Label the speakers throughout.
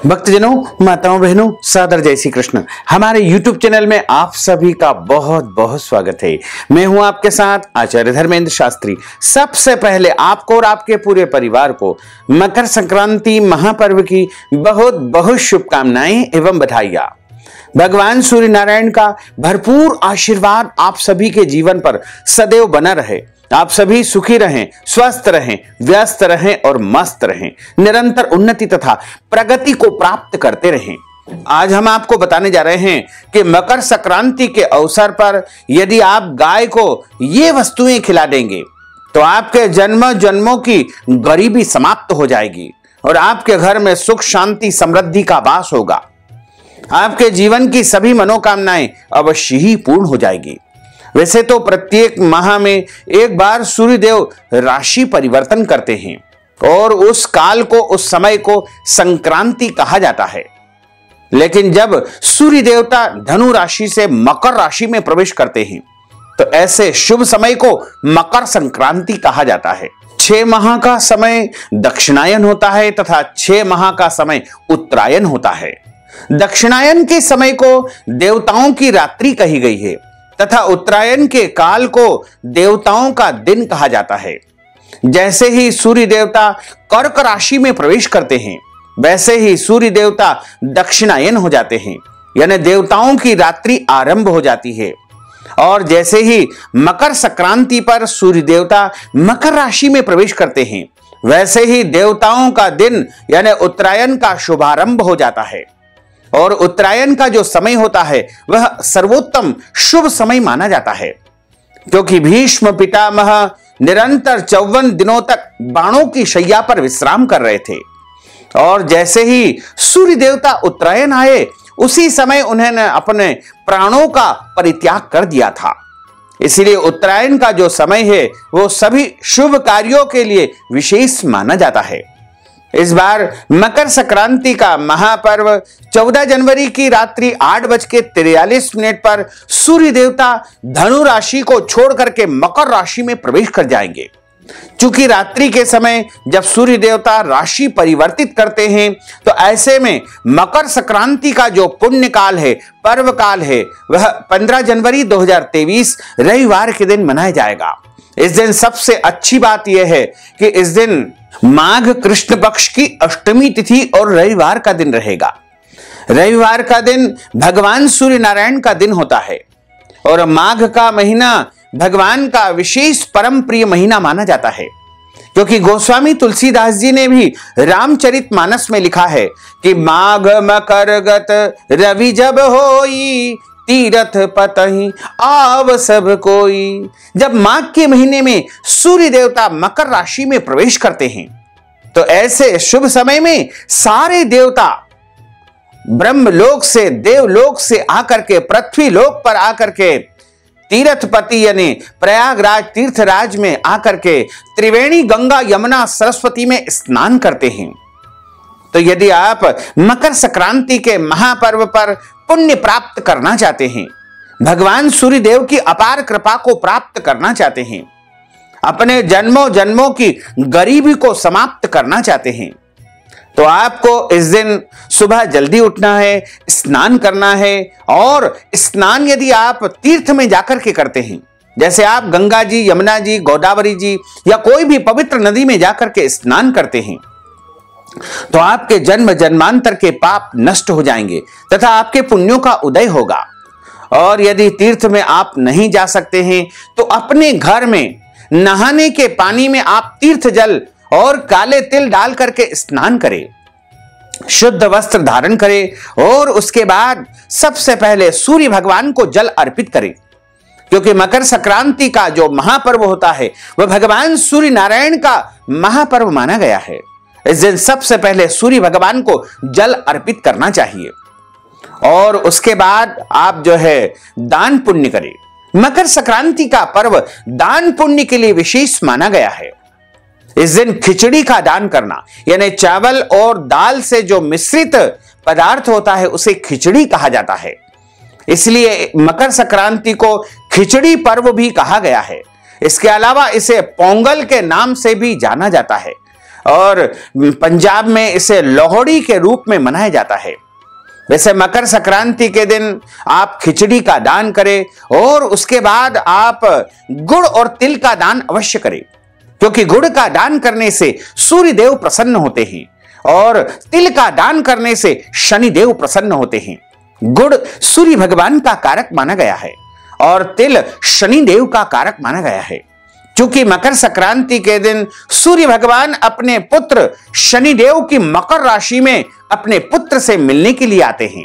Speaker 1: भक्तजनों, माताओं, बहनों, सादर जय श्री कृष्ण। हमारे YouTube चैनल में आप सभी का बहुत बहुत स्वागत है। मैं हूं आपके साथ आचार्य धर्मेंद्र शास्त्री। सबसे पहले आपको और आपके पूरे परिवार को मकर संक्रांति महापर्व की बहुत बहुत शुभकामनाएं एवं बधाइयां। भगवान सूर्य नारायण का भरपूर आशीर्वाद आप सभी के जीवन पर सदैव बना रहे। आप सभी सुखी रहें, स्वस्थ रहें, व्यस्त रहें और मस्त रहें, निरंतर उन्नति तथा प्रगति को प्राप्त करते रहें। आज हम आपको बताने जा रहे हैं कि मकर संक्रांति के अवसर पर यदि आप गाय को ये वस्तुएं खिला देंगे तो आपके जन्म जन्मों की गरीबी समाप्त हो जाएगी और आपके घर में सुख शांति समृद्धि का वास होगा। आपके जीवन की सभी मनोकामनाएं अवश्य ही पूर्ण हो जाएगी। वैसे तो प्रत्येक माह में एक बार सूर्यदेव राशि परिवर्तन करते हैं और उस काल को, उस समय को संक्रांति कहा जाता है। लेकिन जब सूर्य देवता धनु राशि से मकर राशि में प्रवेश करते हैं तो ऐसे शुभ समय को मकर संक्रांति कहा जाता है। 6 माह का समय दक्षिणायन होता है तथा 6 माह का समय उत्तरायण होता है। दक्षिणायन के समय को देवताओं की रात्रि कही गई है तथा उत्तरायण के काल को देवताओं का दिन कहा जाता है। जैसे ही सूर्य देवता कर्क राशि में प्रवेश करते हैं वैसे ही सूर्य देवता दक्षिणायन हो जाते हैं, यानी देवताओं की रात्रि आरंभ हो जाती है। और जैसे ही मकर संक्रांति पर सूर्य देवता मकर राशि में प्रवेश करते हैं वैसे ही देवताओं का दिन यानी उत्तरायण का शुभारंभ हो जाता है। और उत्तरायण का जो समय होता है वह सर्वोत्तम शुभ समय माना जाता है, क्योंकि भीष्म पितामह निरंतर 54 दिनों तक बाणों की शैया पर विश्राम कर रहे थे। और जैसे ही सूर्य देवता उत्तरायण आए उसी समय उन्होंने अपने प्राणों का परित्याग कर दिया था। इसलिए उत्तरायण का जो समय है वो सभी शुभ कार्यों के लिए विशेष माना जाता है। इस बार मकर संक्रांति का महापर्व 14 जनवरी की रात्रि 8:43 पर सूर्य देवता धनु राशि को छोड़ करके मकर राशि में प्रवेश कर जाएंगे। चूंकि रात्रि के समय जब सूर्य देवता राशि परिवर्तित करते हैं तो ऐसे में मकर संक्रांति का जो पुण्य काल है, पर्व काल है, वह 15 जनवरी 2023 रविवार के दिन मनाया जाएगा। इस दिन सबसे अच्छी बात यह है कि इस दिन माघ कृष्ण पक्ष की अष्टमी तिथि और रविवार का दिन रहेगा। रविवार का दिन भगवान सूर्य नारायण का दिन होता है और माघ का महीना भगवान का विशेष परम प्रिय महीना माना जाता है, क्योंकि गोस्वामी तुलसीदास जी ने भी रामचरितमानस में लिखा है कि माघ मकर गत रवि जब होई तीरथ पतहि आव सब कोई। जब माघ के महीने में सूर्य देवता मकर राशि में प्रवेश करते हैं तो ऐसे शुभ समय में सारे देवता ब्रह्मलोक से, देवलोक से आकर के पृथ्वी लोक पर आकर के तीर्थपति यानी प्रयागराज तीर्थराज में आकर के त्रिवेणी गंगा यमुना सरस्वती में स्नान करते हैं। तो यदि आप मकर संक्रांति के महापर्व पर पुण्य प्राप्त करना चाहते हैं, भगवान सूर्य देव की अपार कृपा को प्राप्त करना चाहते हैं, अपने जन्मों जन्मों की गरीबी को समाप्त करना चाहते हैं, तो आपको इस दिन सुबह जल्दी उठना है, स्नान करना है। और स्नान यदि आप तीर्थ में जाकर के करते हैं, जैसे आप गंगा जी, यमुना जी, गोदावरी जी या कोई भी पवित्र नदी में जाकर के स्नान करते हैं, तो आपके जन्म जन्मांतर के पाप नष्ट हो जाएंगे तथा आपके पुण्यों का उदय होगा। और यदि तीर्थ में आप नहीं जा सकते हैं तो अपने घर में नहाने के पानी में आप तीर्थ जल और काले तिल डाल करके स्नान करें, शुद्ध वस्त्र धारण करें और उसके बाद सबसे पहले सूर्य भगवान को जल अर्पित करें, क्योंकि मकर संक्रांति का जो महापर्व होता है वह भगवान सूर्य नारायण का महापर्व माना गया है। इस दिन सबसे पहले सूर्य भगवान को जल अर्पित करना चाहिए और उसके बाद आप जो है दान पुण्य करें। मकर संक्रांति का पर्व दान पुण्य के लिए विशेष माना गया है। इस दिन खिचड़ी का दान करना यानी चावल और दाल से जो मिश्रित पदार्थ होता है उसे खिचड़ी कहा जाता है। इसलिए मकर संक्रांति को खिचड़ी पर्व भी कहा गया है। इसके अलावा इसे पोंगल के नाम से भी जाना जाता है। और पंजाब में इसे लोहड़ी के रूप में मनाया जाता है। वैसे मकर संक्रांति के दिन आप खिचड़ी का दान करें और उसके बाद आप गुड़ और तिल का दान अवश्य करें, क्योंकि गुड़ का दान करने से सूर्य देव प्रसन्न होते हैं और तिल का दान करने से शनि देव प्रसन्न होते हैं। गुड़ सूर्य भगवान का कारक माना गया है और तिल शनि देव का कारक माना गया है। क्योंकि मकर संक्रांति के दिन सूर्य भगवान अपने पुत्र शनि देव की मकर राशि में अपने पुत्र से मिलने के लिए आते हैं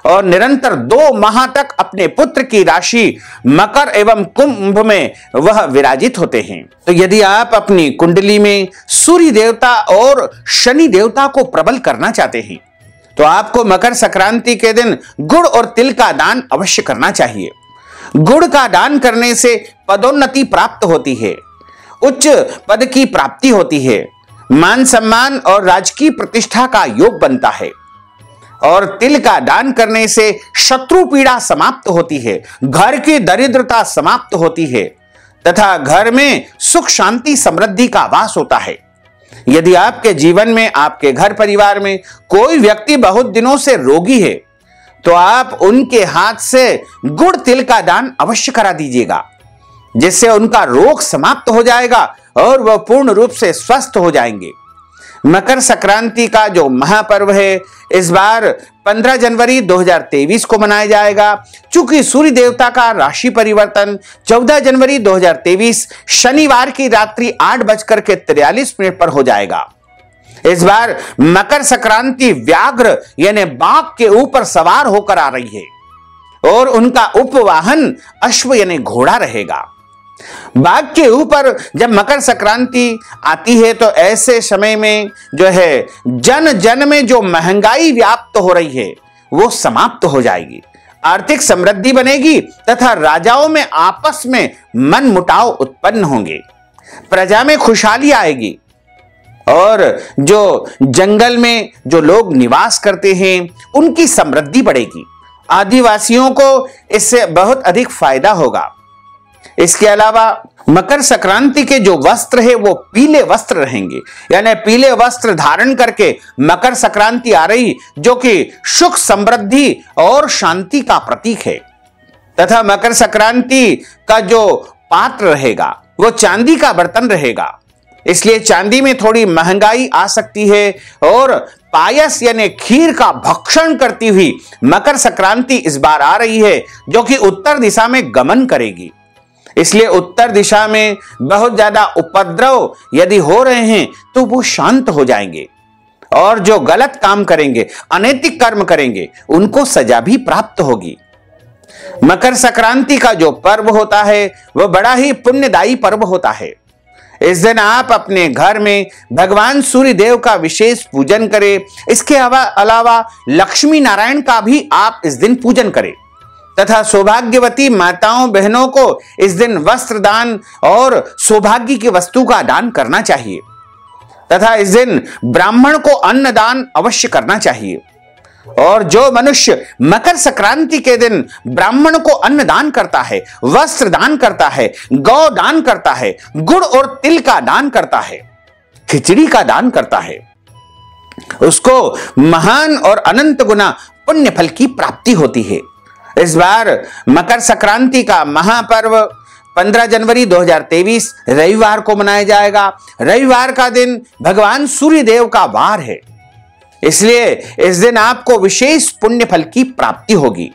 Speaker 1: और निरंतर 2 माह तक अपने पुत्र की राशि मकर एवं कुंभ में वह विराजित होते हैं। तो यदि आप अपनी कुंडली में सूर्य देवता और शनि देवता को प्रबल करना चाहते हैं तो आपको मकर संक्रांति के दिन गुड़ और तिल का दान अवश्य करना चाहिए। गुड़ का दान करने से पदोन्नति प्राप्त होती है, उच्च पद की प्राप्ति होती है, मान सम्मान और राजकीय प्रतिष्ठा का योग बनता है और तिल का दान करने से शत्रु पीड़ा समाप्त होती है, घर की दरिद्रता समाप्त होती है तथा घर में सुख शांति समृद्धि का वास होता है। यदि आपके जीवन में, आपके घर परिवार में कोई व्यक्ति बहुत दिनों से रोगी है तो आप उनके हाथ से गुड़ तिल का दान अवश्य करा दीजिएगा, जिससे उनका रोग समाप्त हो जाएगा और वह पूर्ण रूप से स्वस्थ हो जाएंगे। मकर संक्रांति का जो महापर्व है इस बार 15 जनवरी 2023 को मनाया जाएगा। चूंकि सूर्य देवता का राशि परिवर्तन 14 जनवरी 2023 शनिवार की रात्रि 8:43 पर हो जाएगा। इस बार मकर संक्रांति व्याघ्र यानी बाघ के ऊपर सवार होकर आ रही है और उनका उपवाहन अश्व यानी घोड़ा रहेगा। बाघ के ऊपर जब मकर संक्रांति आती है तो ऐसे समय में जो है जन जन में जो महंगाई व्याप्त हो रही है वो समाप्त हो जाएगी, आर्थिक समृद्धि बनेगी तथा राजाओं में आपस में मनमुटाव उत्पन्न होंगे, प्रजा में खुशहाली आएगी और जो जंगल में जो लोग निवास करते हैं उनकी समृद्धि बढ़ेगी। आदिवासियों को इससे बहुत अधिक फायदा होगा। इसके अलावा मकर संक्रांति के जो वस्त्र है वो पीले वस्त्र रहेंगे, यानी पीले वस्त्र धारण करके मकर संक्रांति आ रही जो कि सुख समृद्धि और शांति का प्रतीक है। तथा मकर संक्रांति का जो पात्र रहेगा वो चांदी का बर्तन रहेगा, इसलिए चांदी में थोड़ी महंगाई आ सकती है और पायस यानी खीर का भक्षण करती हुई मकर संक्रांति इस बार आ रही है जो कि उत्तर दिशा में गमन करेगी। इसलिए उत्तर दिशा में बहुत ज्यादा उपद्रव यदि हो रहे हैं तो वो शांत हो जाएंगे और जो गलत काम करेंगे, अनैतिक कर्म करेंगे, उनको सजा भी प्राप्त होगी। मकर संक्रांति का जो पर्व होता है वह बड़ा ही पुण्यदायी पर्व होता है। इस दिन आप अपने घर में भगवान सूर्य देव का विशेष पूजन करें। इसके अलावा लक्ष्मी नारायण का भी आप इस दिन पूजन करें तथा सौभाग्यवती माताओं बहनों को इस दिन वस्त्र दान और सौभाग्य की वस्तु का दान करना चाहिए तथा इस दिन ब्राह्मण को अन्न दान अवश्य करना चाहिए। और जो मनुष्य मकर संक्रांति के दिन ब्राह्मण को अन्न दान करता है, वस्त्र दान करता है, गौ दान करता है, गुड़ और तिल का दान करता है, खिचड़ी का दान करता है, उसको महान और अनंत गुना पुण्य फल की प्राप्ति होती है। इस बार मकर संक्रांति का महापर्व 15 जनवरी 2023 रविवार को मनाया जाएगा। रविवार का दिन भगवान सूर्य देव का वार है, इसलिए इस दिन आपको विशेष पुण्य फल की प्राप्ति होगी।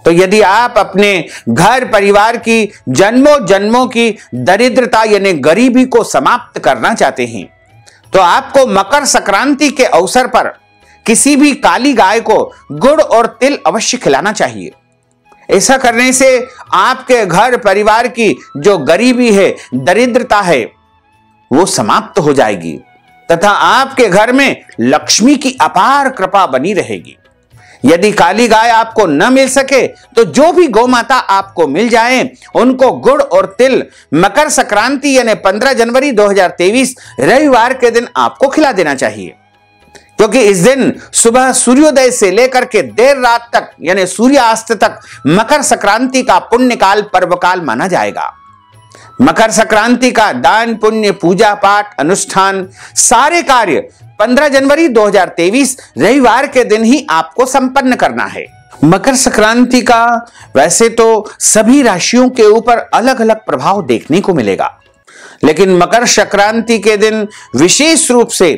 Speaker 1: तो यदि आप अपने घर परिवार की जन्मों जन्मों की दरिद्रता यानी गरीबी को समाप्त करना चाहते हैं तो आपको मकर संक्रांति के अवसर पर किसी भी काली गाय को गुड़ और तिल अवश्य खिलाना चाहिए। ऐसा करने से आपके घर परिवार की जो गरीबी है, दरिद्रता है, वो समाप्त हो जाएगी तथा आपके घर में लक्ष्मी की अपार कृपा बनी रहेगी। यदि काली गाय आपको न मिल सके तो जो भी गौ माता आपको मिल जाए उनको गुड़ और तिल मकर संक्रांति यानी 15 जनवरी 2023 रविवार के दिन आपको खिला देना चाहिए, क्योंकि इस दिन सुबह सूर्योदय से लेकर के देर रात तक यानी सूर्यास्त तक मकर संक्रांति का पुण्यकाल पर्वकाल माना जाएगा। मकर संक्रांति का दान पुण्य पूजा पाठ अनुष्ठान सारे कार्य 15 जनवरी 2023 रविवार के दिन ही आपको संपन्न करना है। मकर संक्रांति का वैसे तो सभी राशियों के ऊपर अलग अलग प्रभाव देखने को मिलेगा, लेकिन मकर संक्रांति के दिन विशेष रूप से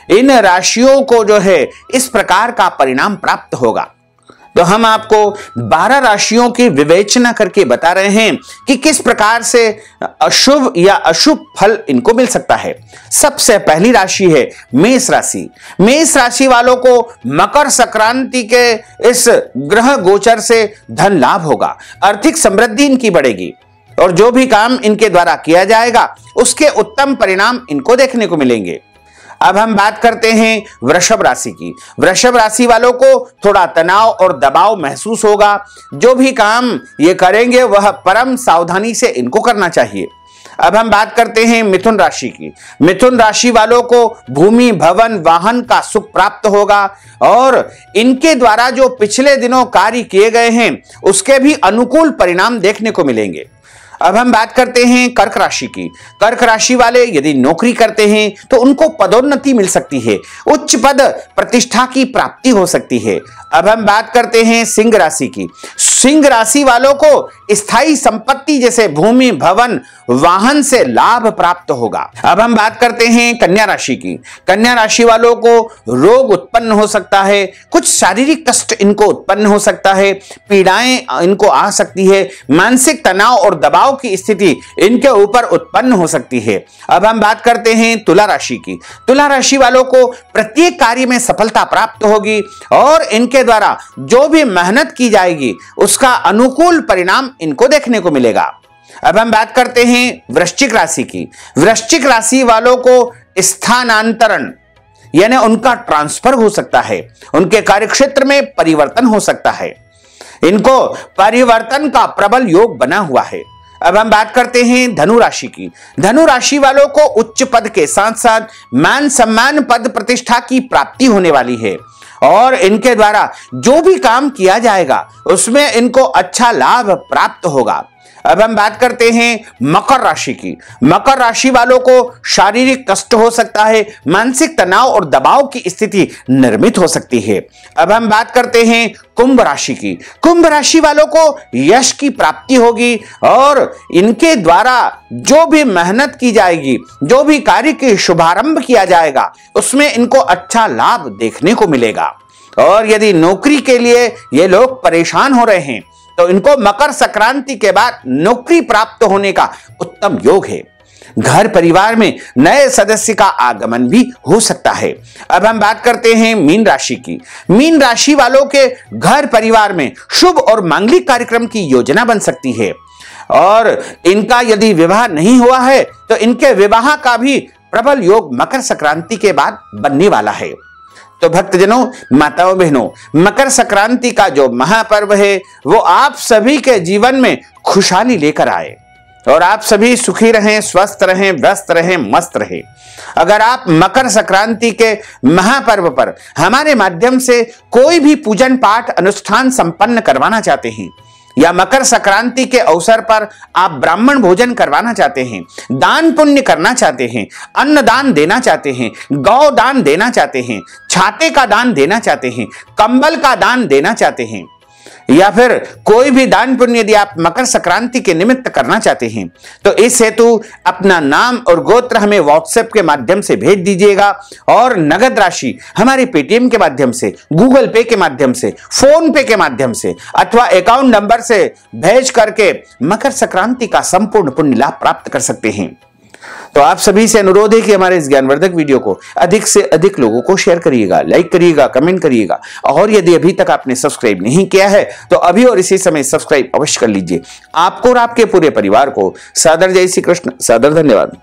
Speaker 1: इन राशियों को जो है इस प्रकार का परिणाम प्राप्त होगा। तो हम आपको 12 राशियों की विवेचना करके बता रहे हैं कि किस प्रकार से अशुभ या अशुभ फल इनको मिल सकता है। सबसे पहली राशि है मेष राशि। मेष राशि वालों को मकर संक्रांति के इस ग्रह गोचर से धन लाभ होगा, आर्थिक समृद्धि इनकी बढ़ेगी और जो भी काम इनके द्वारा किया जाएगा उसके उत्तम परिणाम इनको देखने को मिलेंगे। अब हम बात करते हैं वृषभ राशि की। वृषभ राशि वालों को थोड़ा तनाव और दबाव महसूस होगा। जो भी काम ये करेंगे वह परम सावधानी से इनको करना चाहिए। अब हम बात करते हैं मिथुन राशि की। मिथुन राशि वालों को भूमि भवन वाहन का सुख प्राप्त होगा और इनके द्वारा जो पिछले दिनों कार्य किए गए हैं उसके भी अनुकूल परिणाम देखने को मिलेंगे। अब हम बात करते हैं कर्क राशि की। कर्क राशि वाले यदि नौकरी करते हैं तो उनको पदोन्नति मिल सकती है, उच्च पद प्रतिष्ठा की प्राप्ति हो सकती है। अब हम बात करते हैं सिंह राशि की। सिंह राशि वालों को स्थायी संपत्ति जैसे भूमि भवन वाहन से लाभ प्राप्त होगा। अब हम बात करते हैं कन्या राशि की। कन्या राशि वालों को रोग उत्पन्न हो सकता है, कुछ शारीरिक कष्ट इनको उत्पन्न हो सकता है, पीड़ाएं इनको आ सकती है, मानसिक तनाव और दबाव की स्थिति इनके ऊपर उत्पन्न हो सकती है। अब हम बात करते हैं तुला राशि की। तुला राशि वालों को प्रत्येक कार्य में सफलता प्राप्त होगी और इनके द्वारा जो भी मेहनत की जाएगी उसका अनुकूल परिणाम इनको देखने को मिलेगा। अब हम बात करते हैं वृश्चिक राशि की। वृश्चिक राशि वालों को स्थानांतरण यानी उनका ट्रांसफर हो सकता है, उनके कार्यक्षेत्र में परिवर्तन हो सकता है, इनको परिवर्तन का प्रबल योग बना हुआ है। अब हम बात करते हैं धनु राशि की। धनु राशि वालों को उच्च पद के साथ साथ मान सम्मान पद प्रतिष्ठा की प्राप्ति होने वाली है और इनके द्वारा जो भी काम किया जाएगा उसमें इनको अच्छा लाभ प्राप्त होगा। अब हम बात करते हैं मकर राशि की। मकर राशि वालों को शारीरिक कष्ट हो सकता है, मानसिक तनाव और दबाव की स्थिति निर्मित हो सकती है। अब हम बात करते हैं कुंभ राशि की। कुंभ राशि वालों को यश की प्राप्ति होगी और इनके द्वारा जो भी मेहनत की जाएगी, जो भी कार्य की शुभारंभ किया जाएगा उसमें इनको अच्छा लाभ देखने को मिलेगा। और यदि नौकरी के लिए ये लोग परेशान हो रहे हैं तो इनको मकर संक्रांति के बाद नौकरी प्राप्त होने का उत्तम योग है। घर परिवार में नए सदस्य का आगमन भी हो सकता है। अब हम बात करते हैं मीन राशि की। मीन राशि वालों के घर परिवार में शुभ और मांगलिक कार्यक्रम की योजना बन सकती है और इनका यदि विवाह नहीं हुआ है तो इनके विवाह का भी प्रबल योग मकर संक्रांति के बाद बनने वाला है। तो भक्तजनों, माताओं बहनों, मकर संक्रांति का जो महापर्व है वो आप सभी के जीवन में खुशहाली लेकर आए और आप सभी सुखी रहें, स्वस्थ रहें, व्यस्त रहें, मस्त रहें। अगर आप मकर संक्रांति के महापर्व पर हमारे माध्यम से कोई भी पूजन पाठ अनुष्ठान संपन्न करवाना चाहते हैं या मकर संक्रांति के अवसर पर आप ब्राह्मण भोजन करवाना चाहते हैं, दान पुण्य करना चाहते हैं, अन्न दान देना चाहते हैं, गौ दान देना चाहते हैं, छाते का दान देना चाहते हैं, कंबल का दान देना चाहते हैं या फिर कोई भी दान पुण्य यदि आप मकर संक्रांति के निमित्त करना चाहते हैं तो इस हेतु अपना नाम और गोत्र हमें व्हाट्सएप के माध्यम से भेज दीजिएगा और नगद राशि हमारे पेटीएम के माध्यम से, गूगल पे के माध्यम से, फोन पे के माध्यम से अथवा अकाउंट नंबर से भेज करके मकर संक्रांति का संपूर्ण पुण्य लाभ प्राप्त कर सकते हैं। तो आप सभी से अनुरोध है कि हमारे इस ज्ञानवर्धक वीडियो को अधिक से अधिक लोगों को शेयर करिएगा, लाइक करिएगा, कमेंट करिएगा और यदि अभी तक आपने सब्सक्राइब नहीं किया है तो अभी और इसी समय सब्सक्राइब अवश्य कर लीजिए। आपको और आपके पूरे परिवार को सादर जय श्री कृष्ण, सादर धन्यवाद।